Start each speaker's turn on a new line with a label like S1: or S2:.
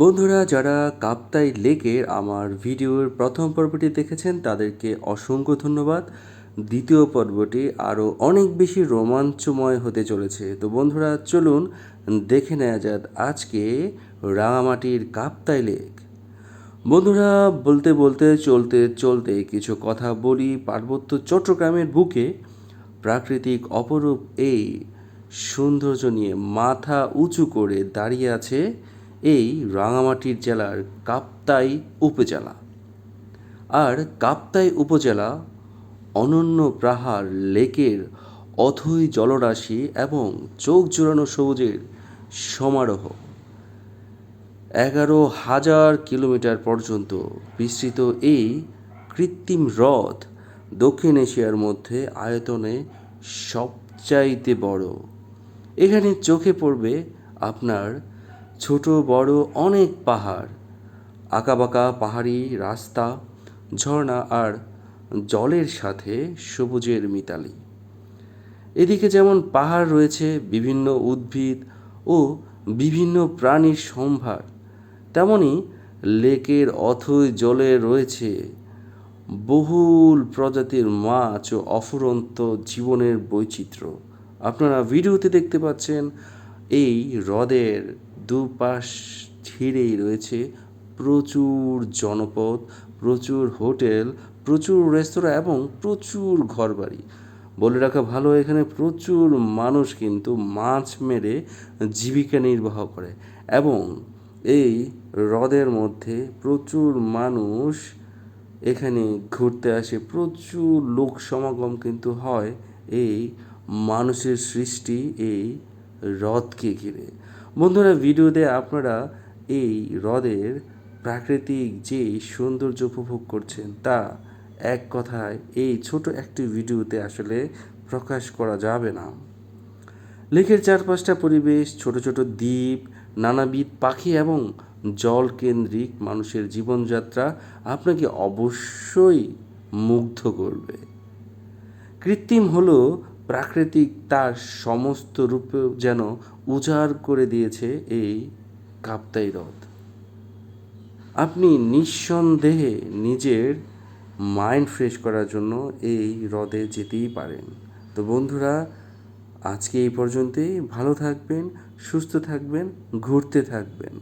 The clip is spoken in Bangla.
S1: বন্ধুরা, যারা কাপ্তাই লেকের আমার ভিডিওর প্রথম পর্বটি দেখেছেন তাদেরকে অসংখ্য ধন্যবাদ। দ্বিতীয় পর্বটি আরও অনেক বেশি রোমাঞ্চময় হতে চলেছে। তো বন্ধুরা, চলুন দেখে নেওয়া যাক আজকে রাঙামাটির কাপ্তাই লেক। বন্ধুরা, বলতে বলতে চলতে চলতে কিছু কথা বলি। পার্বত্য চট্টগ্রামের বুকে প্রাকৃতিক অপরূপ এই সৌন্দর্য নিয়ে মাথা উঁচু করে দাঁড়িয়ে আছে এই রাঙামাটির জেলার কাপ্তাই উপজেলা। আর কাপ্তাই উপজেলা অনন্য পাহাড়, লেকের অথই জলরাশি এবং চোখ জুড়ানো সবুজের সমারোহ। 11,000 কিলোমিটার পর্যন্ত বিস্তৃত এই কৃত্রিম হ্রদ দক্ষিণ এশিয়ার মধ্যে আয়তনে সবচাইতে বড়। এখানে চোখে পড়বে আপনার ছোট বড় অনেক পাহাড়, আঁকাবাঁকা পাহাড়ি রাস্তা, ঝর্ণা আর জলের সাথে সবুজের মিতালি। এদিকে যেমন পাহাড় রয়েছে বিভিন্ন উদ্ভিদ ও বিভিন্ন প্রাণীর সম্ভার, তেমনি লেকের অথই জলে রয়েছে বহুল প্রজাতির মাছ ও অফুরন্ত জীবনের বৈচিত্র্য। আপনারা ভিডিওতে দেখতে পাচ্ছেন এই হ্রদের দুপাশ ঘিরেই রয়েছে প্রচুর জনপদ, প্রচুর হোটেল, প্রচুর রেস্তোরাঁ এবং প্রচুর ঘরবাড়ি। বলে রাখা ভালো, এখানে প্রচুর মানুষ কিন্তু মাছ মেরে জীবিকা নির্বাহ করে এবং এই হ্রদের মধ্যে প্রচুর মানুষ এখানে ঘুরতে আসে। প্রচুর লোক সমাগম কিন্তু হয় এই মানুষের সৃষ্টি এই হ্রদকে ঘিরে। বন্ধুরা, ভিডিওতে আপনারা এই হ্রদের প্রাকৃতিক যে সৌন্দর্য উপভোগ করছেন তা এক কথায় এই ছোট একটি ভিডিওতে আসলে প্রকাশ করা যাবে না। লেকের চারপাশটা পরিবেশ, ছোট ছোট দ্বীপ, নানাবিধ পাখি এবং জল কেন্দ্রিক মানুষের জীবনযাত্রা আপনাকে অবশ্যই মুগ্ধ করবে। কৃত্রিম হলো প্রাকৃতিক তার সমস্ত রূপে যেন উজাড় করে দিয়েছে এই কাপ্তাই হ্রদ। আপনি নিঃসন্দেহে নিজের মাইন্ড ফ্রেশ করার জন্য এই হ্রদে যেতেই পারেন। তো বন্ধুরা, আজকে এই পর্যন্তই। ভালো থাকবেন, সুস্থ থাকবেন, ঘুরতে থাকবেন।